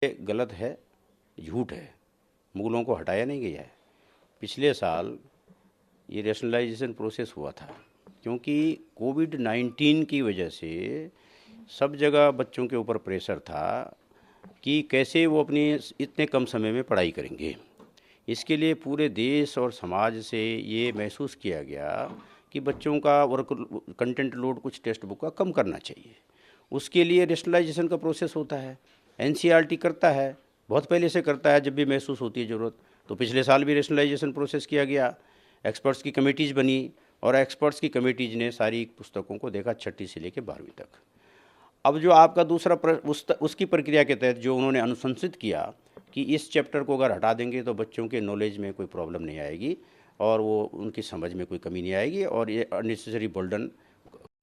ये गलत है, झूठ है। मुगलों को हटाया नहीं गया है। पिछले साल ये रैशनलाइजेशन प्रोसेस हुआ था, क्योंकि कोविड-19 की वजह से सब जगह बच्चों के ऊपर प्रेशर था कि कैसे वो अपनी इतने कम समय में पढ़ाई करेंगे। इसके लिए पूरे देश और समाज से ये महसूस किया गया कि बच्चों का वर्क कंटेंट लोड कुछ टेक्स्ट बुक का कम करना चाहिए। उसके लिए रैशनलाइजेशन का प्रोसेस होता है। एनसीईआरटी करता है, बहुत पहले से करता है, जब भी महसूस होती है ज़रूरत। तो पिछले साल भी रैशनलाइजेशन प्रोसेस किया गया, एक्सपर्ट्स की कमेटीज़ बनी और एक्सपर्ट्स की कमेटीज़ ने सारी पुस्तकों को देखा, छठी से लेकर 12वीं तक। अब जो आपका दूसरा उसकी प्रक्रिया के तहत जो उन्होंने अनुशंसित किया कि इस चैप्टर को अगर हटा देंगे तो बच्चों के नॉलेज में कोई प्रॉब्लम नहीं आएगी और वो उनकी समझ में कोई कमी नहीं आएगी और ये अननेसेसरी बर्डन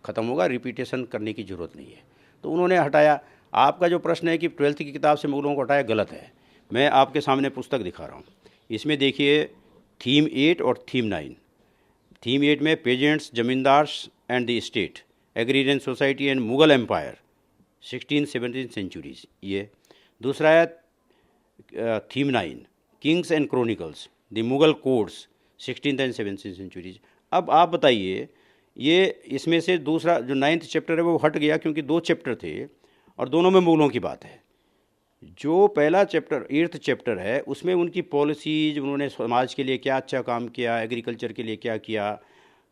ख़त्म होगा, रिपीटेशन करने की ज़रूरत नहीं है, तो उन्होंने हटाया। आपका जो प्रश्न है कि 12th की किताब से मुगलों को हटाया, गलत है। मैं आपके सामने पुस्तक दिखा रहा हूँ, इसमें देखिए थीम 8 और थीम 9। थीम 8 में peasants, zamindars and the state, agrarian society and Mughal empire 16-17 centuries, ये। दूसरा है theme 9, kings and chronicles, the Mughal courts 16th and 17th centuries. अब आप बताइए, ये इसमें से दूसरा जो 9th चैप्टर है वो हट गया, क्योंकि 2 चैप्टर थे और दोनों में मुगलों की बात है। जो पहला चैप्टर 8th चैप्टर है उसमें उनकी पॉलिसीज, उन्होंने समाज के लिए क्या अच्छा काम किया, एग्रीकल्चर के लिए क्या किया,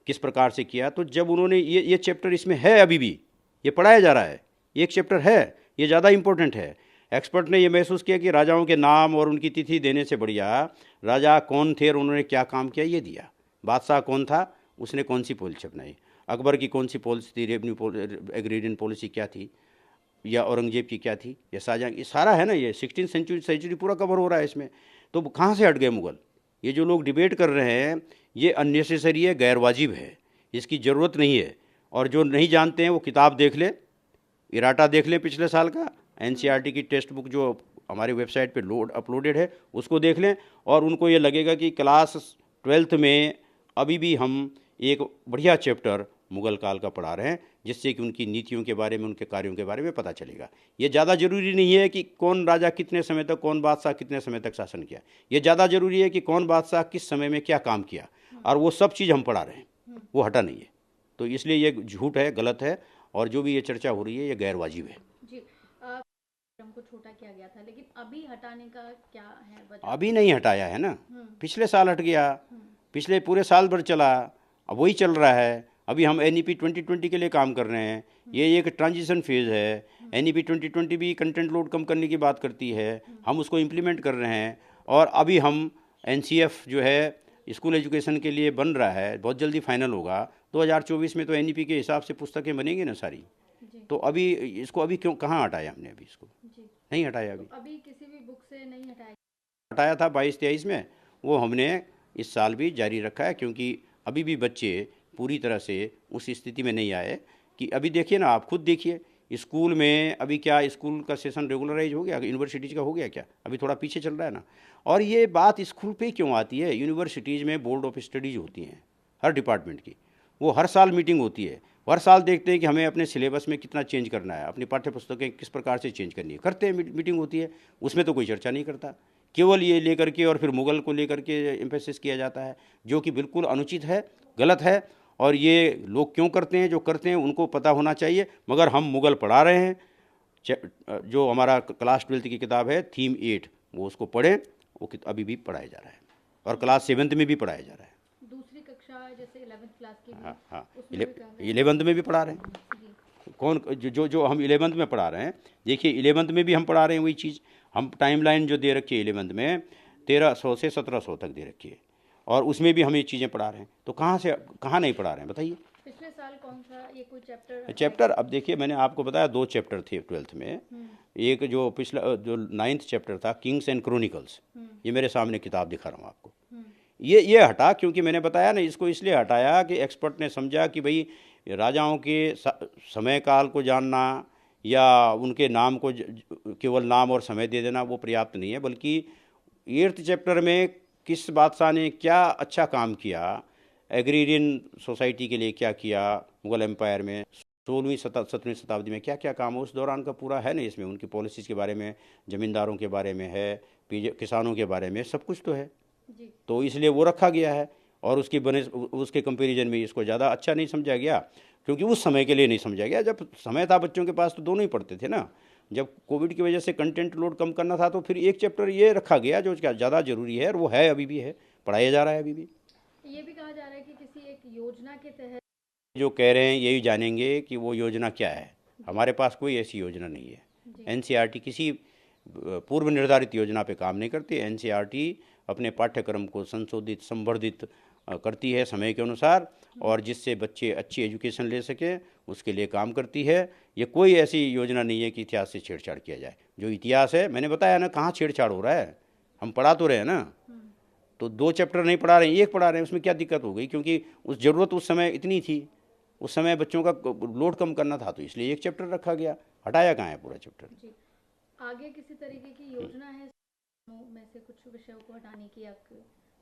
किस प्रकार से किया। तो जब उन्होंने ये चैप्टर इसमें है, अभी भी ये पढ़ाया जा रहा है, एक चैप्टर है, ये ज़्यादा इम्पोर्टेंट है। एक्सपर्ट ने ये महसूस किया कि राजाओं के नाम और उनकी तिथि देने से बढ़िया राजा कौन थे और उन्होंने क्या काम किया ये दिया। बादशाह कौन था, उसने कौन सी पॉलिसी अपनाई, अकबर की कौन सी पॉलिसी थी, रेवेन्यू एग्रीरियन पॉलिसी क्या थी, या औरंगजेब की क्या थी, या शाहजहाँ, ये सारा है ना। ये 16th सेंचुरी पूरा कवर हो रहा है इसमें। तो कहाँ से हट गए मुगल? ये जो लोग डिबेट कर रहे हैं ये अननेसेसरी है, गैर वाजिब है, इसकी ज़रूरत नहीं है। और जो नहीं जानते हैं वो किताब देख ले, इराटा देख लें पिछले साल का, एनसीईआरटी की टेक्स्ट बुक जो हमारी वेबसाइट पे अपलोडेड है उसको देख लें, और उनको ये लगेगा कि क्लास 12th में अभी भी हम एक बढ़िया चैप्टर मुगल काल का पढ़ा रहे हैं, जिससे कि उनकी नीतियों के बारे में, उनके कार्यों के बारे में पता चलेगा। ये ज़्यादा ज़रूरी नहीं है कि कौन राजा कितने समय तक, कौन बादशाह कितने समय तक शासन किया। ये ज़्यादा ज़रूरी है कि कौन बादशाह किस समय में क्या काम किया, और वो सब चीज़ हम पढ़ा रहे हैं, वो हटा नहीं है। तो इसलिए ये झूठ है, गलत है, और जो भी ये चर्चा हो रही है ये गैर वाजिब है जी। को छोटा किया गया था, लेकिन अभी हटाने का क्या है वजह? अभी नहीं हटाया है ना, पिछले साल हट गया, पिछले पूरे साल भर चला, अब वही चल रहा है। अभी हम एनईपी 2020 के लिए काम कर रहे हैं, ये एक ट्रांजिशन फेज़ है। एनईपी 2020 भी कंटेंट लोड कम करने की बात करती है, हम उसको इम्प्लीमेंट कर रहे हैं। और अभी हम एनसीएफ जो है स्कूल एजुकेशन के लिए बन रहा है, बहुत जल्दी फाइनल होगा। 2024 में तो एनईपी के हिसाब से पुस्तकें बनेंगी ना सारी। तो अभी इसको अभी क्यों, कहाँ हटाया हमने अभी इसको? जी। नहीं हटाया अभी। तो अभी किसी भी बुक से नहीं हटाया? हटाया था 22-23 में, वो हमने इस साल भी जारी रखा है, क्योंकि अभी भी बच्चे पूरी तरह से उस स्थिति में नहीं आए कि अभी देखिए ना, आप खुद देखिए स्कूल में अभी क्या, स्कूल का सेशन रेगुलराइज हो गया, यूनिवर्सिटीज़ का हो गया क्या? अभी थोड़ा पीछे चल रहा है ना। और ये बात स्कूल पे क्यों आती है? यूनिवर्सिटीज़ में बोर्ड ऑफ स्टडीज़ होती हैं हर डिपार्टमेंट की, वो हर साल मीटिंग होती है, हर साल देखते हैं कि हमें अपने सिलेबस में कितना चेंज करना है, अपनी पाठ्य पुस्तकें किस प्रकार से चेंज करनी है, करते हैं, मीटिंग होती है, उसमें तो कोई चर्चा नहीं करता। केवल ये लेकर के और फिर मुगल को लेकर के एम्फेसिस किया जाता है, जो कि बिल्कुल अनुचित है, गलत है। और ये लोग क्यों करते हैं, जो करते हैं उनको पता होना चाहिए। मगर हम मुगल पढ़ा रहे हैं, जो हमारा क्लास 12th की किताब है थीम 8, वो उसको पढ़ें, वो अभी भी पढ़ाया जा रहा है, और क्लास 7th में भी पढ़ाया जा रहा है। दूसरी कक्षा जैसे 11th क्लास की भी, हाँ हाँ, उसमें भी कर रहे हैं? 11th में भी पढ़ा रहे हैं। जी। कौन जो हम 11th में पढ़ा रहे हैं, देखिए 11th में भी हम पढ़ा रहे हैं वही चीज़। हम टाइमलाइन जो दे रखी है 11th में 1300 से 1700 तक दे रखी है, और उसमें भी हम ये चीज़ें पढ़ा रहे हैं। तो कहाँ नहीं पढ़ा रहे हैं बताइए? पिछले साल कौन सा ये कोई चैप्टर चैप्टर अब देखिए, मैंने आपको बताया 2 चैप्टर थे 12th में। एक जो पिछला जो 9th चैप्टर था, किंग्स एंड क्रॉनिकल्स, ये मेरे सामने किताब दिखा रहा हूँ आपको। ये हटा, क्योंकि मैंने बताया ना, इसको इसलिए हटाया कि एक्सपर्ट ने समझा कि भाई राजाओं के समय काल को जानना या उनके नाम को केवल नाम और समय दे देना वो पर्याप्त नहीं है, बल्कि 8th चैप्टर में किस बादशाह ने क्या अच्छा काम किया, एग्रीरियन सोसाइटी के लिए क्या किया मुगल एम्पायर में, 16वीं 17वीं शताब्दी में क्या क्या काम उस दौरान का पूरा है ना, इसमें उनकी पॉलिसीज़ के बारे में, ज़मींदारों के बारे में है, किसानों के बारे में, सब कुछ तो है। जी। तो इसलिए वो रखा गया है। और उसकी बने उसके कंपैरिजन में इसको ज़्यादा अच्छा नहीं समझा गया, क्योंकि उस समय के लिए नहीं समझा गया। जब समय था बच्चों के पास तो दोनों ही पढ़ते थे ना। जब कोविड की वजह से कंटेंट लोड कम करना था तो फिर एक चैप्टर ये रखा गया जो क्या ज़्यादा ज़रूरी है, और वो है, अभी भी है, पढ़ाया जा रहा है अभी भी। ये भी कहा जा रहा है कि किसी एक योजना के तहत। जो कह रहे हैं यही जानेंगे कि वो योजना क्या है। हमारे पास कोई ऐसी योजना नहीं है। जी। एनसीईआरटी किसी पूर्व निर्धारित योजना पे काम नहीं करती। एनसीईआरटी अपने पाठ्यक्रम को संशोधित संवर्धित करती है समय के अनुसार, और जिससे बच्चे अच्छी एजुकेशन ले सकें उसके लिए काम करती है। ये कोई ऐसी योजना नहीं है कि इतिहास से छेड़छाड़ किया जाए। जो इतिहास है, मैंने बताया ना, कहाँ छेड़छाड़ हो रहा है, हम पढ़ा तो रहे हैं ना। तो 2 चैप्टर नहीं पढ़ा रहे हैं, 1 पढ़ा रहे हैं, उसमें क्या दिक्कत हो गई? क्योंकि उस ज़रूरत उस समय इतनी थी, उस समय बच्चों का लोड कम करना था, तो इसलिए 1 चैप्टर रखा गया। हटाया कहाँ है पूरा चैप्टर? जी। आगे किसी तरीके की योजना है में से कुछ विषयों को हटाने की, या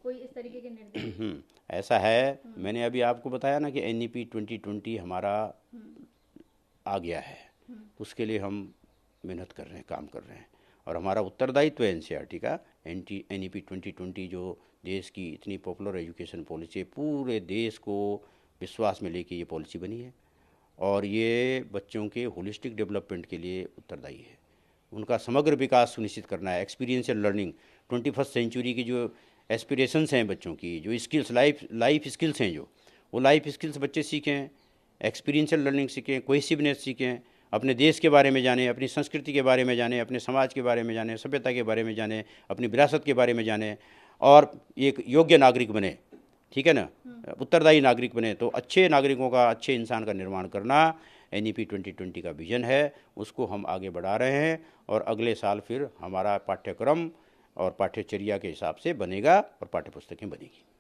कोई इस तरीके के निर्देश? ऐसा है, मैंने अभी आपको बताया ना कि एनईपी 2020 हमारा आ गया है। उसके लिए हम मेहनत कर रहे हैं, काम कर रहे हैं, और हमारा उत्तरदायित्व है एनसीईआरटी का। एनईपी 2020 जो देश की इतनी पॉपुलर एजुकेशन पॉलिसी है, पूरे देश को विश्वास में लेके ये पॉलिसी बनी है, और ये बच्चों के होलिस्टिक डेवलपमेंट के लिए उत्तरदायी है। उनका समग्र विकास सुनिश्चित करना है। एक्सपीरियंशियल लर्निंग, 21st सेंचुरी की जो एस्पिरेशंस हैं बच्चों की, जो स्किल्स, लाइफ स्किल्स हैं, जो वो लाइफ स्किल्स बच्चे सीखें, एक्सपीरियंशियल लर्निंग सीखें, कोहेसिवनेस सीखें, अपने देश के बारे में जानें, अपनी संस्कृति के बारे में जानें, अपने समाज के बारे में जानें, सभ्यता के बारे में जानें, अपनी विरासत के बारे में जानें, और एक योग्य नागरिक बने। ठीक है ना, उत्तरदायी नागरिक बने। तो अच्छे नागरिकों का, अच्छे इंसान का निर्माण करना एनईपी 2020 का विजन है। उसको हम आगे बढ़ा रहे हैं, और अगले साल फिर हमारा पाठ्यक्रम और पाठ्यचर्या के हिसाब से बनेगा, और पाठ्यपुस्तकें बनेगी।